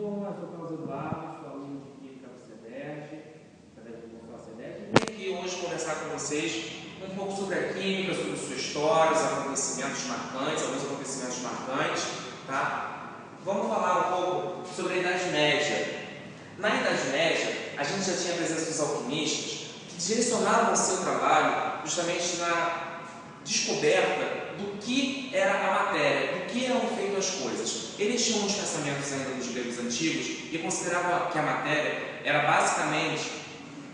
turma, eu sou o Carlos Eduardo, sou aluno de Química do CEDERJ, e vim aqui hoje conversar com vocês um pouco sobre a Química, sobre suas histórias, acontecimentos marcantes, alguns acontecimentos marcantes, tá? Vamos falar um pouco sobre a Idade Média. Na Idade Média, a gente já tinha a presença dos alquimistas que direcionavam o seu trabalho justamente na descoberta do que era a matéria, do que eram feitas as coisas. Eles tinham uns pensamentos ainda dos gregos antigos e consideravam que a matéria era basicamente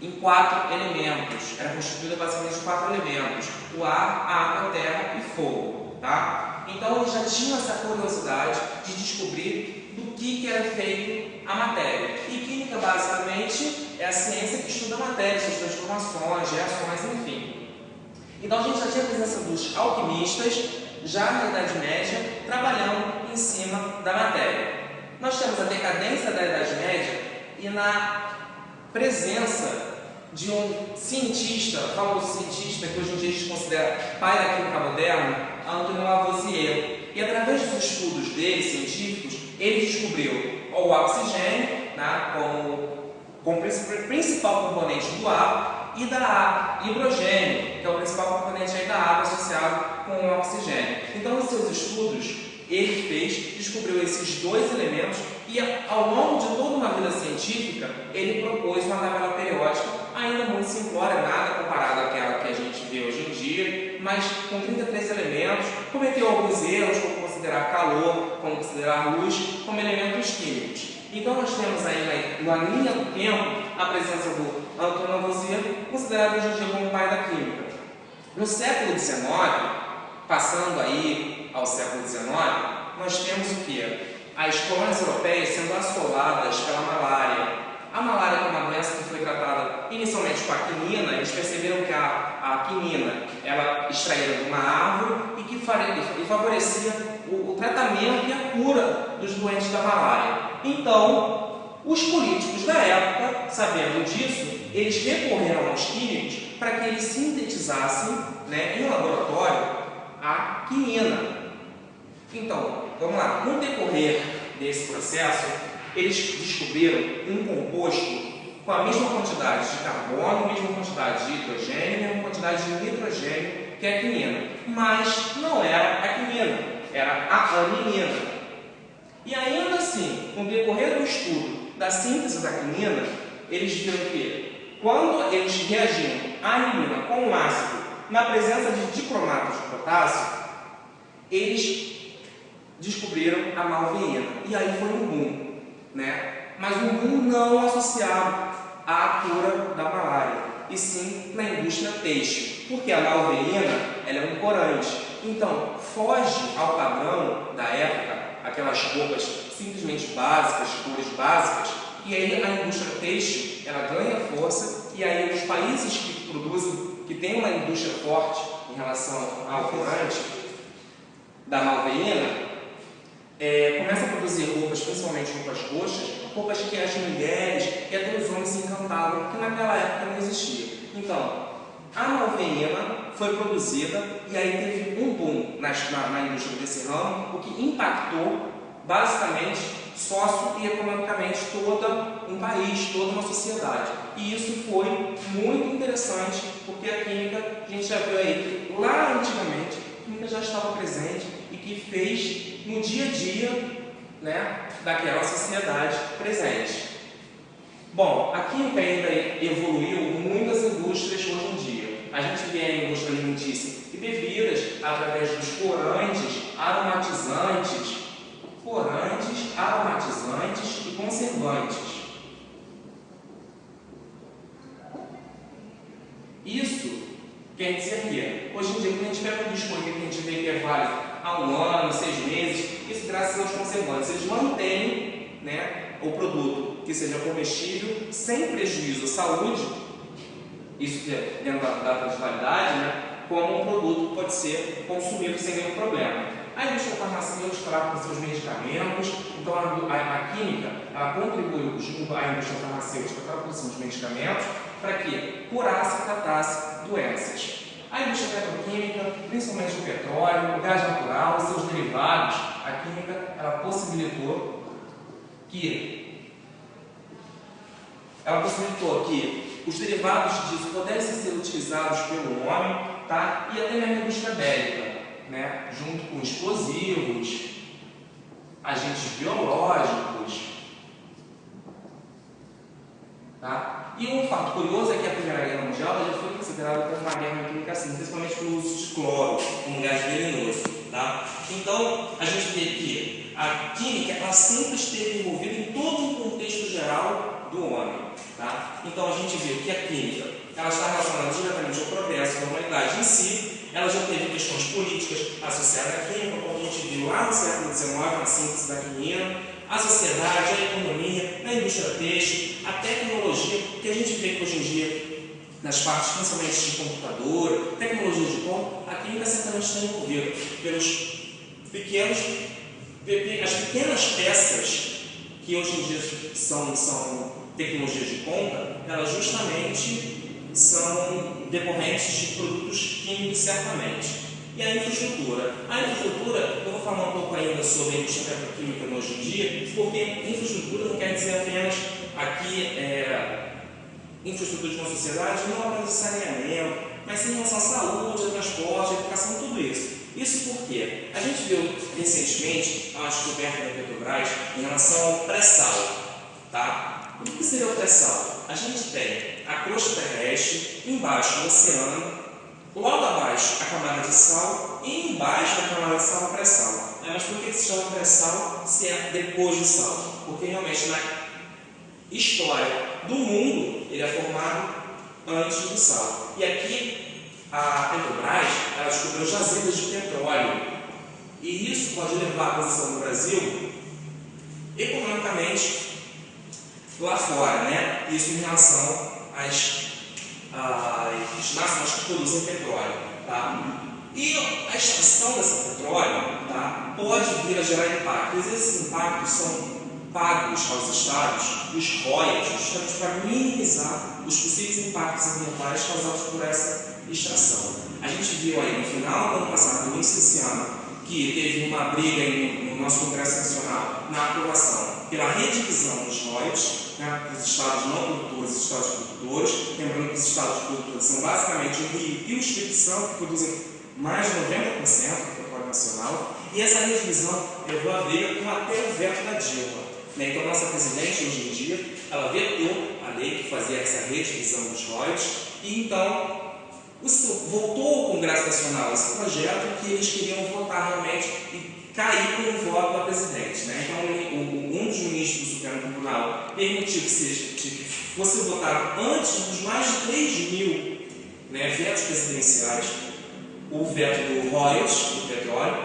em 4 elementos, era constituída basicamente de 4 elementos: o ar, a água, a terra e fogo, tá? Então eles já tinham essa curiosidade de descobrir do que era feito a matéria. E química basicamente é a ciência que estuda a matéria, suas transformações, reações, enfim. Então a gente já tinha a presença dos alquimistas, já na Idade Média, trabalhando em cima da matéria. Nós temos a decadência da Idade Média e na presença de um cientista, famoso cientista, que hoje em dia a gente considera pai da química moderna, Antoine Lavoisier. E através dos estudos dele, científicos, ele descobriu o oxigênio, né, como principal componente do ar, e da água, hidrogênio, que é o principal componente aí da água associado com o oxigênio. Então, nos seus estudos, ele descobriu esses 2 elementos e, ao longo de toda uma vida científica, ele propôs uma tabela periódica ainda muito simplória, nada comparada àquela que a gente vê hoje em dia, mas com 33 elementos. Cometeu alguns erros, como considerar calor, como considerar luz, como elementos químicos. Então nós temos aí na linha do tempo a presença do Antoine Lavoisier, considerado hoje em dia como o pai da química. No século XIX, passando aí ao século XIX, nós temos o que? As colônias europeias sendo assoladas pela malária. A malária é uma doença que foi tratada inicialmente com a quinina. Eles perceberam que a quinina era extraída de uma árvore e que favorecia o tratamento e a cura dos doentes da malária. Então, os políticos da época, sabendo disso, eles recorreram aos químicos para que eles sintetizassem, né, em laboratório a quinina. Então, vamos lá, no decorrer desse processo, eles descobriram um composto com a mesma quantidade de carbono, a mesma quantidade de hidrogênio, a mesma quantidade de nitrogênio que a quinina. Mas não era a quinina, era a anilina. E ainda assim, no decorrer do estudo da síntese da quinina, eles viram que quando eles reagiam a anilina com o ácido na presença de dicromato de potássio, eles descobriram a malveína. E aí foi um boom, né? Mas um boom não associado à cura da malária, e sim na indústria têxtil, porque a malveína ela é um corante. Então, foge ao padrão da época, aquelas roupas simplesmente básicas, cores básicas, e aí a indústria têxtil ela ganha força, e aí os países que produzem, que têm uma indústria forte em relação ao corante da malveína, começa a produzir roupas, principalmente roupas roxas, roupas que as mulheres e até os homens se encantavam, que naquela época não existia. Então, a malveína foi produzida e aí teve um boom na indústria desse ramo, o que impactou basicamente socio e economicamente todo um país, toda uma sociedade. E isso foi muito interessante, porque a química, a gente já viu aí que lá antigamente a química já estava presente e que fez no dia a dia, né, daquela sociedade presente. Bom, a química ainda evoluiu em muitas indústrias hoje em dia. A gente vê a indústria alimentícia e bebidas através dos corantes, aromatizantes e conservantes. Isso quer dizer que, hoje em dia, quando a gente pega um biscoito que a gente vê que é válido há 1 ano, 6 meses, isso graças aos conservantes. Eles mantêm, né, o produto que seja comestível, sem prejuízo à saúde, isso dentro da data de validade, né, como um produto que pode ser consumido sem nenhum problema. A indústria farmacêutica trabalha com seus medicamentos, então a química ela contribuiu junto à indústria farmacêutica para a produção de medicamentos para que curasse e tratasse doenças. A indústria petroquímica, principalmente o petróleo, o gás natural e seus derivados, a química ela possibilitou que ela possibilitou que os derivados disso pudessem ser utilizados pelo homem, tá? E até mesmo a indústria bélica, né? Junto com explosivos, agentes biológicos, tá? E um fato curioso é que a Primeira Guerra Mundial já foi considerada como uma guerra química, assim, principalmente pelo uso de cloro, como gás venenoso, tá? Então, a gente vê que a química, ela sempre esteve envolvida em todo um contexto geral do homem, tá? Então, a gente vê que a química, ela está relacionada diretamente ao progresso da humanidade em si. Ela já teve questões políticas associadas à química, como a gente viu lá no século XIX, na síntese da quinina, a sociedade, a economia, a indústria têxtil, a tecnologia, que a gente vê que hoje em dia, nas partes principalmente de computador, tecnologia de ponta, a química certamente está envolvida pelos as pequenas peças que hoje em dia são tecnologias de ponta, elas justamente são decorrentes de produtos químicos, certamente. E a infraestrutura? A infraestrutura, eu vou falar um pouco ainda sobre a indústria petroquímica hoje em dia, porque infraestrutura não quer dizer apenas aqui infraestrutura de uma sociedade, não apenas de saneamento, mas sim em relação à saúde, ao transporte, à educação, tudo isso. Isso porque a gente viu recentemente uma descoberta da Petrobras em relação ao pré-sal, tá? O que seria o pré-sal? A gente tem a crosta terrestre, embaixo o oceano, logo abaixo a camada de sal e embaixo da camada de sal o pré-sal. Mas por que se chama pré-sal se é depois do sal? Porque realmente na história do mundo ele é formado antes do sal. E aqui a Petrobras ela descobriu jazidas de petróleo. E isso pode levar a posição do Brasil economicamente lá fora, né? Isso em relação às nações que produzem petróleo, tá? E a extração desse petróleo, tá, pode vir a gerar impactos. Esses impactos são pagos aos estados, os royalties, justamente para minimizar os possíveis impactos ambientais causados por essa extração. A gente viu aí no final do ano passado, no início desse ano, que teve uma briga no nosso Congresso Nacional na aprovação pela redivisão dos royalties, né, dos estados não produtores e dos estados produtores. Lembrando que os estados produtores são basicamente o Rio e o Espírito Santo, que produzem mais de 90% do petróleo nacional. E essa redivisão levou a briga com até o veto da Dilma. Né? Então, nossa presidente, hoje em dia, ela vetou a lei que fazia essa redivisão dos royalties e, então, voltou ao Congresso Nacional esse projeto que eles queriam votar realmente e cair com o voto da presidente. Né? Então, um dos ministros do Supremo Tribunal permitiu que fosse votado antes dos mais de 3.000 vetos presidenciais o veto do royalties, do petróleo.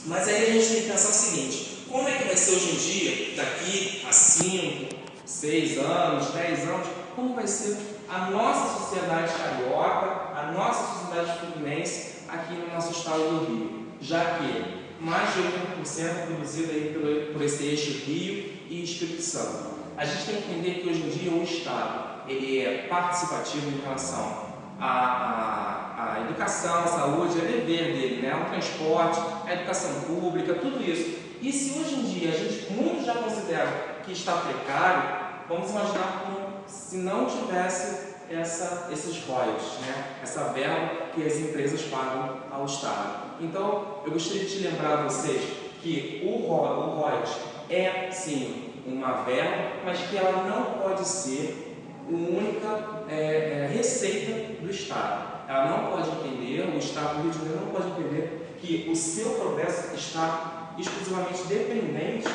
Mas aí a gente tem que pensar o seguinte: como é que vai ser hoje em dia, daqui a 5, 6 anos, 10 anos, como vai ser a nossa sociedade carioca, a nossa sociedade fluminense aqui no nosso estado do Rio, já que mais de 80% é produzido aí por esse eixo Rio e Espírito Santo. A gente tem que entender que hoje em dia o Estado ele é participativo em relação à educação, à saúde, é dever dele, né? O transporte, a educação pública, tudo isso. E se hoje em dia a gente muitos já consideram que está precário, vamos imaginar como se não tivesse esses royalties, né? Essa verba que as empresas pagam ao Estado. Então, eu gostaria de lembrar a vocês que o royalties é, sim, uma verba, mas que ela não pode ser a única receita do Estado. Ela não pode entender, o Estado do Rio de Janeiro não pode entender que o seu progresso está exclusivamente dependente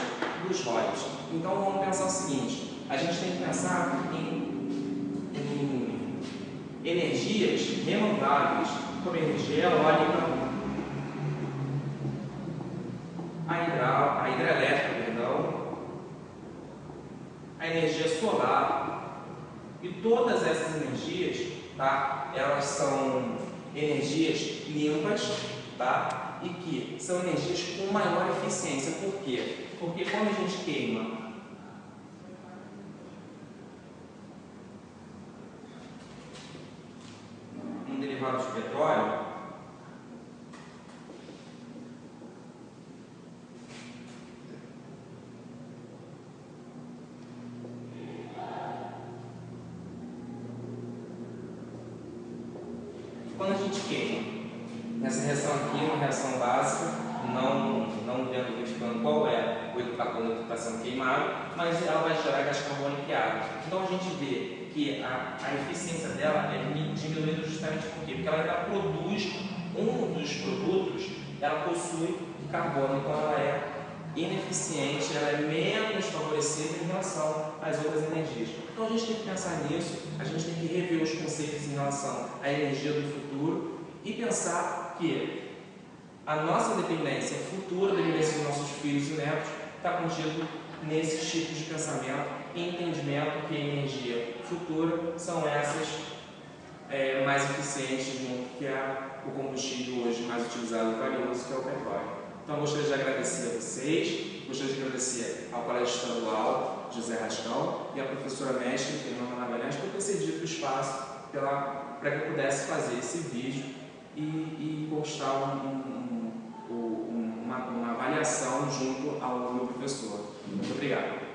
dos royalties. Então, vamos pensar o seguinte: a gente tem que pensar em energias renováveis, como a energia eólica, a hidrelétrica, a energia solar, e todas essas energias, tá, elas são energias limpas, tá, e que são energias com maior eficiência. Por quê? Porque quando a gente queima um derivado de petróleo, Quando a gente queima, nessa reação aqui é uma reação básica, não dentro verificando qual é o hidrocarburo que está sendo queimado, mas ela vai gerar gás carbônico e água. Então a gente vê que a eficiência dela é diminuída justamente por quê? Porque ela ainda produz um dos produtos, ela possui carbono, então ela é ineficiente, ela é menos favorecida em relação às outras energias. Então a gente tem que pensar nisso, a gente tem que rever os conceitos em relação à energia do futuro e pensar que a nossa dependência futura, a dependência dos nossos filhos e netos, está contido nesses tipos de pensamento e entendimento que a energia futura são essas mais eficientes junto que o combustível hoje mais utilizado e valioso, que é o petróleo. Então, eu gostaria de agradecer a vocês, gostaria de agradecer ao Colégio Estadual José Rascão e à professora mestre Fernanda Magalhães por ter cedido o espaço para que eu pudesse fazer esse vídeo e postar uma avaliação junto ao meu professor. Muito obrigado.